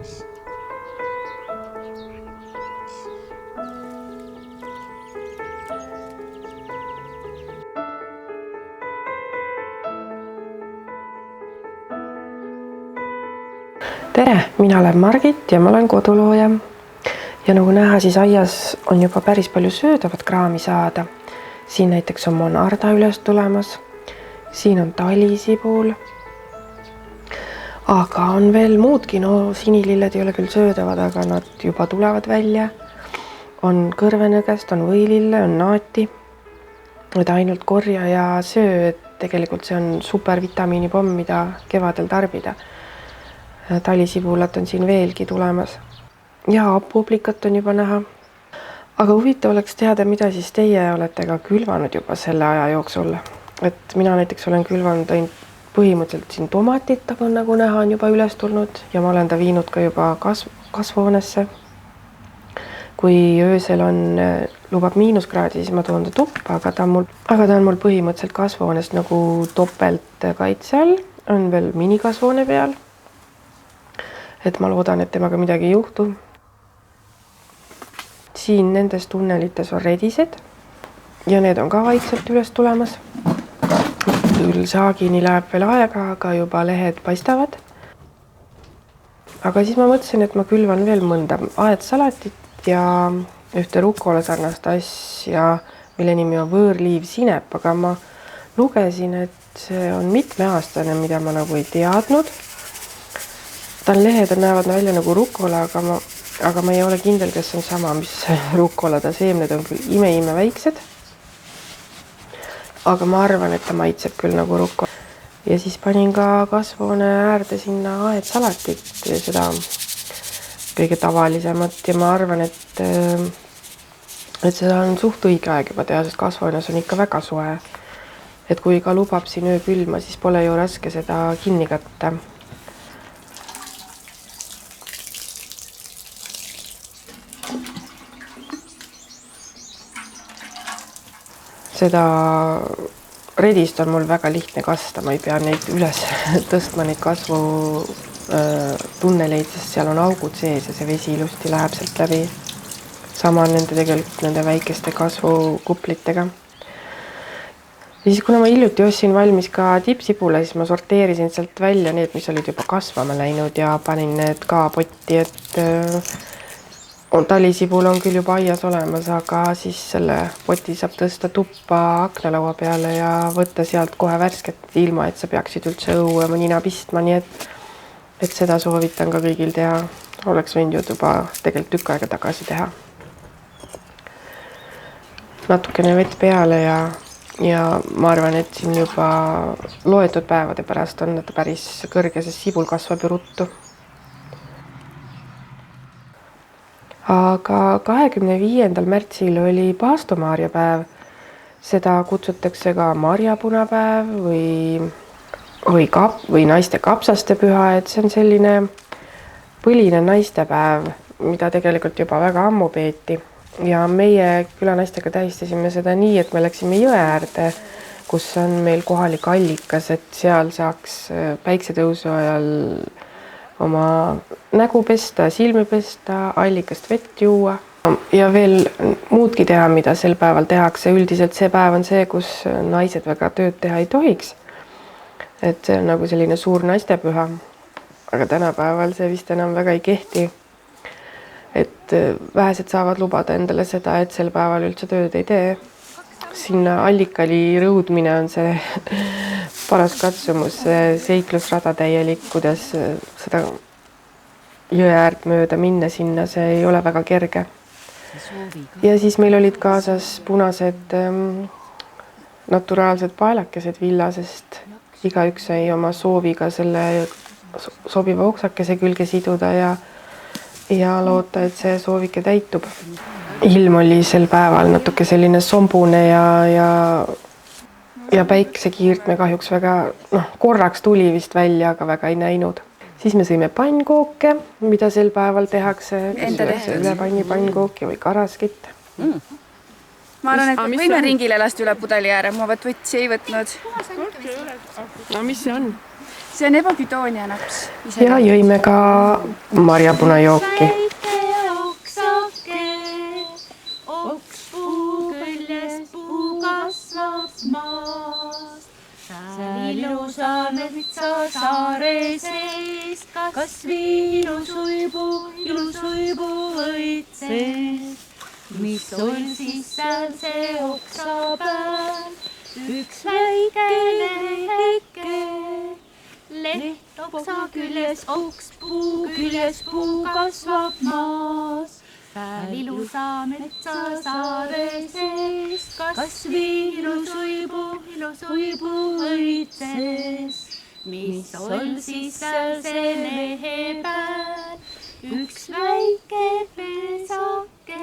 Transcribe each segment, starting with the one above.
Tere, mina olen Margit ja ma olen kodulooja. Ja nagu näha, siis aias on juba päris palju söödavat kraami saada. Siin näiteks on monarda üles tulemas. Siin on talisipul. Aga on veel muudki, sinililled ei ole küll söödavad, aga nad juba tulevad välja. On kõrvenõgest, on võilille, on naati. Et ainult korja ja söö, et tegelikult see on super vitamiinipomm, mida kevadel tarbida. Talisipulat on siin veelgi tulemas. Ja hapuplikat on juba näha. Aga huvitav oleks teada, mida siis teie olete ka külvanud juba selle aja jooksul. Et mina näiteks olen külvanud ainult põhimõtteliselt siin tomatit, aga nagu näha on juba üles tulnud ja ma olen ta viinud ka juba kasvuhoonesse. Kui öösel lubab miinuskraadi, siis ma toon ta tuppa, aga ta on mul põhimõtteliselt kasvuhoonest nagu topelt kaitse all. On veel minikasvuhoone peal. Et ma loodan, et temaga midagi ei juhtu. Siin nendes tunnelites on redised ja need on ka vaikselt üles tulemas. Küll saagini läheb veel aega, aga juba lehed paistavad. Aga siis ma mõtlesin, et ma külvan veel mõnda aedsalatit ja ühte rukola sarnast asja, mille nimi on võõrliiv sinep, aga ma lugesin, et see on mitmeaastane, mida ma nagu ei teadnud. Lehed näevad välja nagu rukola, aga ma ei ole kindel, kes on sama, mis rukola. Ta seemned on küll ime väiksed. Aga ma arvan, et ta maitseb küll nagu rukola. Ja siis panin ka kasvuhoone äärde sinna aedsalatit ja seda kõige tavalisemat. Ja ma arvan, et seda on suht õige aeg juba teha, sest kasvuhoones on ikka väga soe. Et kui ka lubab siin öö külma, siis pole ju raske seda kinni katta. Seda redist on mul väga lihtne kasta, ma ei pea neid üles tõstma, neid kasvu tunneleid, sest seal on augud sees ja see vesi ilusti läheb sealt läbi. Sama nende väikeste kasvukuplitega. Ja siis kuna ma hiljuti ostsin valmis ka tippsipule, siis ma sorteerisin sealt välja need, mis olid juba kasvama läinud ja panin need ka potti, et talisipul on küll juba aias olemas, aga siis selle poti saab tõsta tuppa aknalaua peale ja võtta sealt kohe värsket, ilma et sa peaksid üldse õue nina pistma, nii et seda soovitan ka kõigil teha. Oleks võinud juba tegelikult tükk aega tagasi teha. Natukene vett peale ja ma arvan, et siin juba loetud päevade pärast on ta päris kõrge, sest sibul kasvab ju ruttu. Aga 25. märtsil oli paastomaarja päev. Seda kutsutakse ka marjapunapäev või naiste kapsaste püha, et see on selline põline naistepäev, mida tegelikult juba väga ammu peeti. Ja meie külanaistega tähistasime seda nii, et me läksime jõe äärde, kus on meil kohalik allikas, et seal saaks päiksetõusu ajal oma nägu pesta, silmi pesta, allikast vett juua ja veel muudki teha, mida sel päeval tehakse. Üldiselt see päev on see, kus naised väga tööd teha ei tohiks. Et see on nagu selline suur naistepüha, aga tänapäeval see vist enam väga ei kehti. Et vähesed saavad lubada endale seda, et sel päeval üldse tööd ei tee. Sinna allikali rõudmine on see paras katsumus, seiklusrada täielik, kuidas seda jõe äärt mööda minna sinna, see ei ole väga kerge. Ja siis meil olid kaasas punased naturaalsed paelakesed villasest. Igaüks sai oma sooviga selle sobiva oksakese külge siduda ja loota, et see soovike täitub. Ilm oli sel päeval natuke selline sombune ja päikesekiirt me kahjuks väga, korraks tuli vist välja, aga väga ei näinud. Siis me sõime pannkooke, mida sel päeval tehakse. Enda tehtud. Ülepanni pannkooki või karaskit. Ma arvan, et võime ringile lasta üle pudeli ääre. Ma võtsi ei võtnud. No mis see on? see on ebaküdoonia naps. Ja jõime ka marjapunajooki. Väike oksake, okspuu küljest puu kasvab maast. Sääl ilusa metsa saare sees, kasvi ilusuibu õitses. Mis on siis seal see oksa peal? Üks väike leheke, leht oksa küljes, okspuu küljes puu kasvab maas. Sääl ilusa metsa saare sees, kasvi ilusuibu õitses. Mis on siis seal see lehe peal? Üks väike pesake.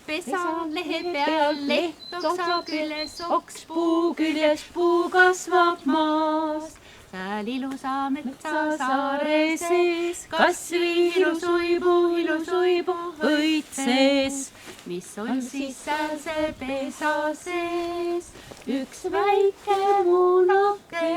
Pesa lehe peal, leht oksa küljes, okspuu küljes puu kasvab maas. Sääl ilusa metsa saare sees, kasvi ilusuibu õitses. Mis on siis seal see pesa sees? Üks väike munake.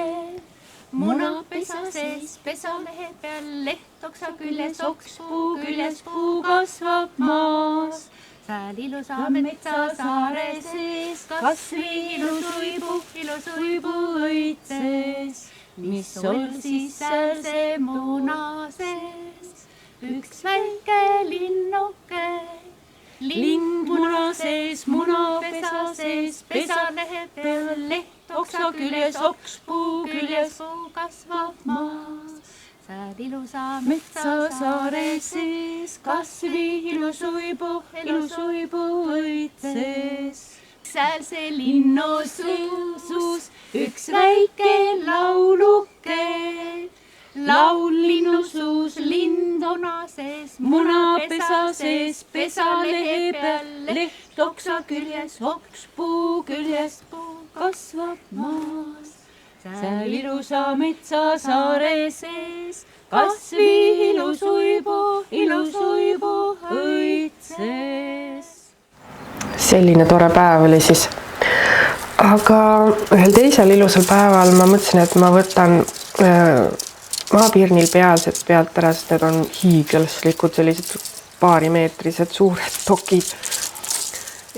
Muna pesa sees, pesa lehe peal, leht oksa küljes, okspuu küljes puu kasvab maas. Sääl ilusa metsa saare sees, kasvi ilusuibu õitses. Mis on siis seal see muna sees? Üks väike linnuke. Lind muna sees, muna pesa sees, pesa lehe peal, leht oksa küljes, okspuu küljes puu kasvab maas. Sääl ilusa metsa saare sees, kasvi ilusuibu õitses. Sääl see linnusuus, üks väike lauluke. Laul linnusuus, lind muna sees, munapesa sees, pesa lehe peal, leht oksa küljes, okspuu küljes puu kasvab maas. Sääl ilusa metsa saare sees, kasvi ilusuibu õitses. Selline tore päev oli siis. Aga ühel teisel ilusal päeval ma mõtlesin, et ma võtan maapirnil pealsed pealt ära, sest need on hiiglaslikud, sellised paarimeetrised suured tokid.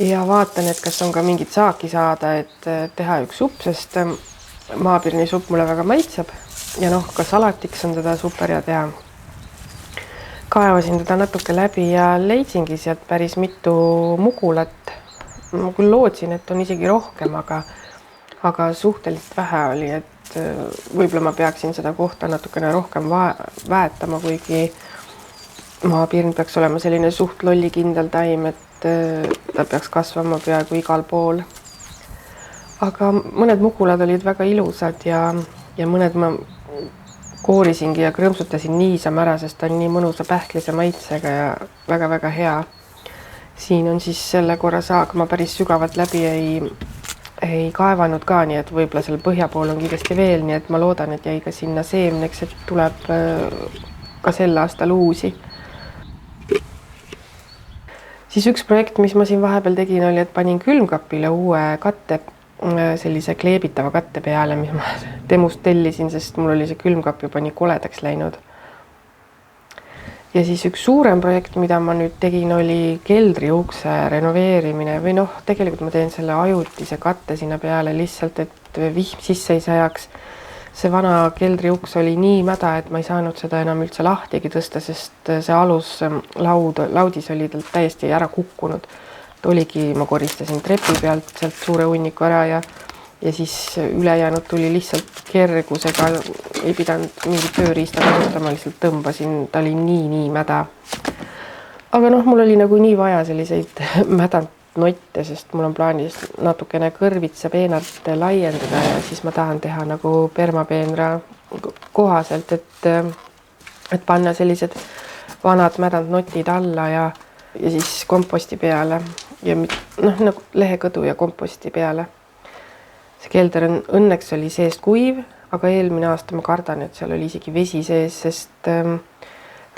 Ja vaatan, et kas on ka mingit saaki saada, et teha üks supp, sest maapirni supp mulle väga maitseb. Ja ka salatiks on teda super ja teha. Kaevasin teda natuke läbi ja leidsingi sealt päris mitu mugulat. Ma küll lootsin, et on isegi rohkem, aga suhteliselt vähe oli, et võib-olla ma peaksin seda kohta natukene rohkem väetama, kuigi maapirn peaks olema selline suht lollikindel taim, et ta peaks kasvama peaaegu igal pool. Aga mõned mugulad olid väga ilusad ja mõned ma koorisingi ja krõmsutasin niisama ära, sest ta on nii mõnusa pähklise maitsega ja väga-väga hea. Siin on siis selle korra saag, ma päris sügavalt läbi ei kaevanud ka, nii et võib-olla seal põhja pool on kindlasti veel, nii et ma loodan, et jäi ka sinna seemneks, et tuleb ka sel aastal uusi. Siis üks projekt, mis ma siin vahepeal tegin, oli, et panin külmkapile uue katte, sellise kleebitava katte peale, mis ma Temust tellisin, sest mul oli see külmkapp juba nii koledaks läinud. Ja siis üks suurem projekt, mida ma nüüd tegin, oli keldriukse renoveerimine või tegelikult ma teen selle ajutise katte sinna peale lihtsalt, et vihm sisse ei sajaks. See vana keldriuks oli nii mäda, et ma ei saanud seda enam üldse lahtigi tõsta, sest see alus laudis oli talt täiesti ära kukkunud. Ma koristasin trepi pealt sealt suure hunniku ära ja siis ülejäänud tuli lihtsalt kergusega, ei pidanud mingi tööriista kasutama, lihtsalt tõmbasin, ta oli nii mäda. Aga mul oli nagu nii vaja selliseid mädant notte, sest mul on plaanis natukene kõrvitsa peenart laiendada ja siis ma tahan teha nagu permapeenra kohaselt, et panna sellised vanad mädant notid alla ja siis komposti peale ja nagu lehekõdu ja komposti peale. See kelder õnneks oli seest kuiv, aga eelmine aasta ma kardan, et seal oli isegi vesi sees, sest ta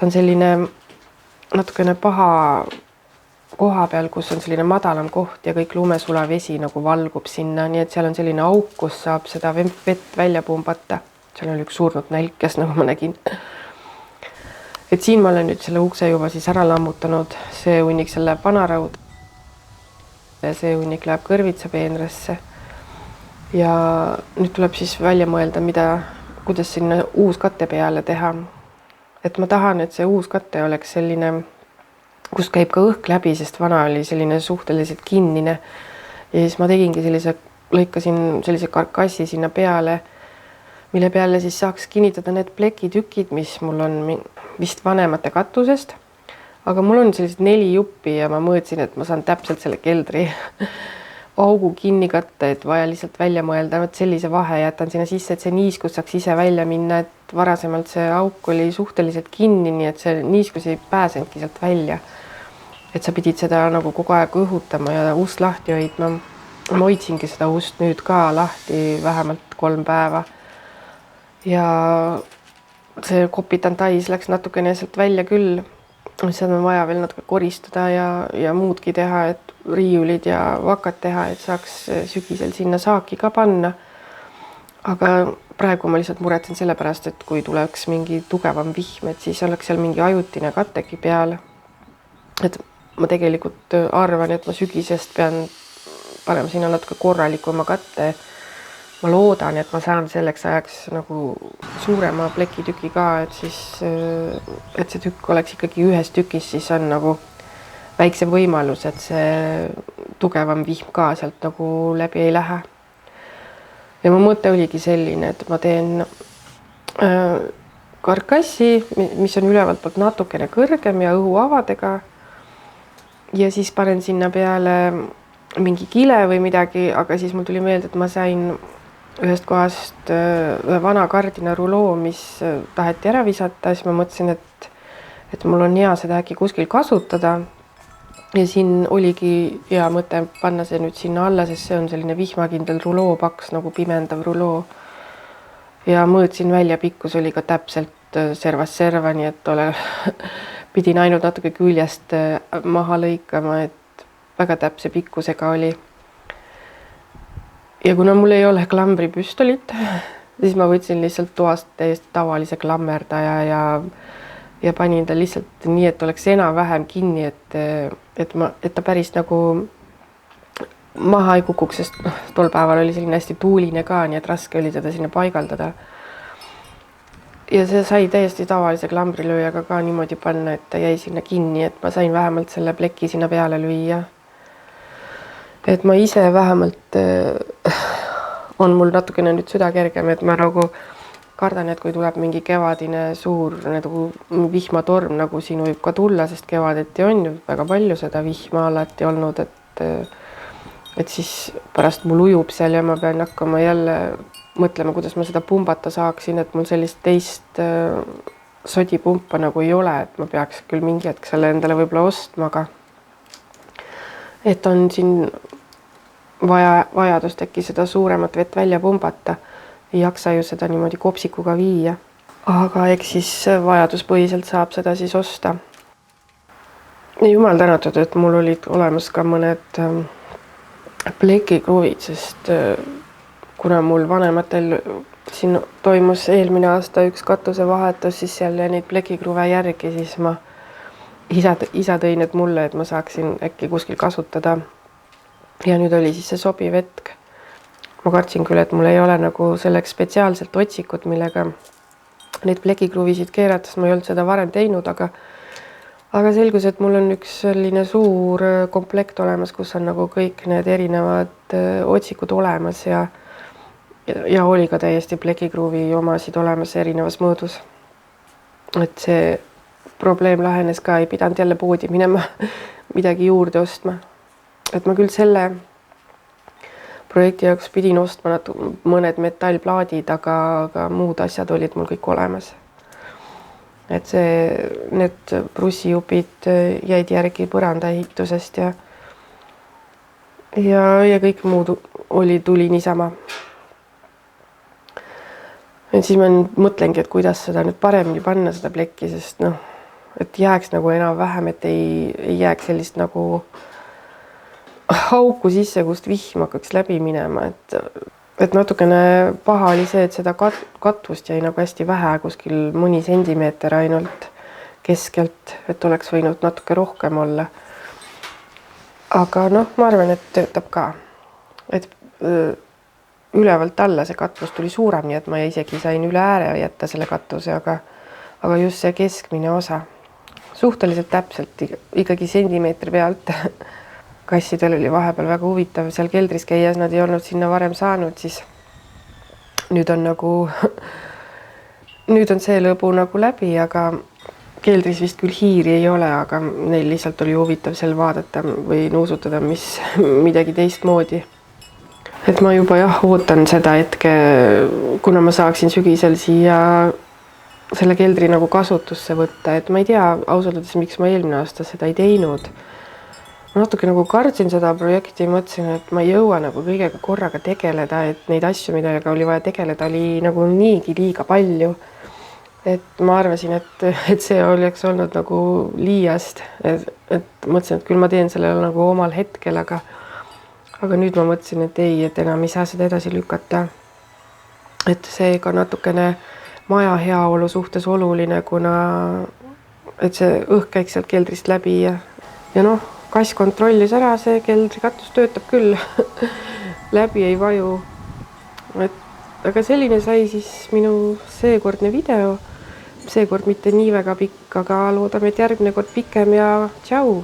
on selline natukene paha koha peal, kus on selline madalam koht ja kõik lumesula vesi nagu valgub sinna, nii et seal on selline auk, kus saab seda vett välja pumbata. seal oli üks surnud nälkes, nagu ma nägin. Et siin ma olen nüüd selle ukse juba siis ära lammutanud, see hunnik selle vanaraud. See hunnik läheb kõrvitsa peenrasse. Ja nüüd tuleb siis välja mõelda, kuidas sinna uus katte peale teha. Et ma tahan, et see uus katte oleks selline, kus käib ka õhk läbi, sest vana oli selline suhteliselt kinnine. Ja siis ma tegingi lõikasin sellise karkassi sinna peale, mille peale siis saaks kinnitada need plekitükid, mis mul on vist vanemate katusest. Aga mul on sellised 4 juppi ja ma mõõtsin, et ma saan täpselt selle keldri augu kinni katta, et vaja lihtsalt välja mõelda. Sellise vahe jätan sinna sisse, et see niiskus saaks ise välja minna, et varasemalt see auk oli suhteliselt kinni, nii et see niiskus ei pääsenudki sealt välja. Et sa pidid seda nagu kogu aeg õhutama ja ust lahti hoidma. Ma hoidsingi seda ust nüüd ka lahti vähemalt 3 päeva. Ja see kopitantais läks natukene sealt välja küll. Seda on vaja veel natuke koristada ja muudki teha, et riiulid ja vakad teha, et saaks sügisel sinna saaki ka panna. Aga praegu ma lihtsalt muretsen selle pärast, et kui tuleks mingi tugevam vihm, et siis oleks seal mingi ajutine kattegi peal. Et ma tegelikult arvan, et ma sügisest pean panema sinna natuke korralikuma katte. Ma loodan, et ma saan selleks ajaks nagu suurema plekitüki ka, et see tükk oleks ikkagi ühes tükis, siis on nagu väiksem võimalus, et see tugevam vihm ka sealt nagu läbi ei lähe. Ja mu mõte oligi selline, et ma teen karkassi, mis on ülevalt poolt natukene kõrgem ja õhuavadega. Ja siis panen sinna peale mingi kile või midagi, aga siis mul tuli meelde, et ma sain ühest kohast vana kardina ruloo, mis taheti ära visata, siis ma mõtlesin, et mul on hea seda äkki kuskil kasutada. Ja siin oligi hea mõte panna see nüüd sinna alla, sest see on selline vihmakindel ruloo, paks nagu pimendav ruloo. Ja mõõtsin välja, pikkus oli ka täpselt servast serva, nii et pidin ainult natuke küljest maha lõikama, et väga täpse pikkusega oli. Ja kuna mul ei ole klambripüstolit, siis ma võtsin lihtsalt toast täiesti tavalise klammerdaja ja panin ta lihtsalt nii, et oleks enam-vähem kinni, et ta päris nagu maha ei kukuks, sest tol päeval oli selline hästi tuuline ka, nii et raske oli teda sinna paigaldada. Ja see sai täiesti tavalise klambrilööjaga ka niimoodi panna, et ta jäi sinna kinni, et ma sain vähemalt selle pleki sinna peale lüüa. Et ma ise vähemalt on mul natukene nüüd süda kergem, et ma nagu kardan, et kui tuleb mingi kevadine suur nagu vihmatorm, nagu siin võib ka tulla, sest kevadeti on ju väga palju seda vihma alati olnud, et siis pärast mul ujub seal ja ma pean hakkama jälle mõtlema, kuidas ma seda pumbata saaksin, et mul sellist teist sodipumpa nagu ei ole, et ma peaks küll mingi hetk selle endale võib-olla ostma, aga et on siin vajadust äkki seda suuremat vett välja pumbata. Ei jaksa ju seda niimoodi kopsikuga viia. Aga eks siis vajaduspõhiselt saab seda siis osta. Ja jumal tänatud, et mul olid olemas ka mõned plekikruvid, sest kuna mul vanematel siin toimus eelmine aasta üks katuse vahetus, siis seal neid plekikruve järgi, siis isa tõi need mulle, et ma saaksin äkki kuskil kasutada. Ja nüüd oli siis see sobiv hetk. Ma kartsin küll, et mul ei ole nagu selleks spetsiaalselt otsikut, millega neid plekikruvisid keerata, sest ma ei olnud seda varem teinud, aga selgus, et mul on üks selline suur komplekt olemas, kus on nagu kõik need erinevad otsikud olemas ja oli ka täiesti plekikruvi omasid olemas erinevas mõõdus. Et see probleem lahenes ka, ei pidanud jälle poodi minema midagi juurde ostma. Et ma küll selle projekti jaoks pidin ostma mõned metallplaadid, aga muud asjad olid mul kõik olemas. Et need prussijupid jäid järgi põranda ehitusest ja kõik muud tuli niisama. Et siis ma mõtlengi, et kuidas seda nüüd paremini panna seda plekki, sest et jääks nagu enam-vähem, et ei jääks sellist nagu auku sisse, kust vihm hakkaks läbi minema, et natukene paha oli see, et seda katvust jäi nagu hästi vähe, kuskil mõni sentimeeter ainult keskelt, et oleks võinud natuke rohkem olla. Aga noh, ma arvan, et töötab ka. Et ülevalt alla see katvus tuli suurem, nii et ma isegi sain üle ääre jätta selle katvuse, aga just see keskmine osa. Suhteliselt täpselt ikkagi sentimeetri pealt. Kassidel oli vahepeal väga huvitav seal keldris käies, nad ei olnud sinna varem saanud, siis nüüd on nagu nüüd on see lõbu nagu läbi, aga keldris vist küll hiiri ei ole, aga neil lihtsalt oli huvitav seal vaadata või nuusutada midagi teistmoodi. Et ma juba ootan seda hetke, kuna ma saaksin sügisel siia selle keldri nagu kasutusse võtta, et ma ei tea ausalt öeldes, miks ma eelmine aasta seda ei teinud. Ma natuke nagu kardsin seda projekti, mõtlesin, et ma ei jõua nagu kõigega korraga tegeleda, et neid asju, millega oli vaja tegeleda, oli nagu niigi liiga palju. Et ma arvasin, et see oleks olnud nagu liiast, et mõtlesin, et küll ma teen sellele nagu omal hetkel, aga nüüd ma mõtlesin, et ei, et enam ei saa seda edasi lükata. Et see ka natukene maja heaolu suhtes oluline, kuna et see õhk käiks sealt keldrist läbi ja noh, kass kontrollis ära, see keldrikatus töötab küll, läbi ei vaju. Aga selline sai siis minu seekordne video. Seekord mitte nii väga pikk, aga loodame, et järgmine kord pikem ja tšau!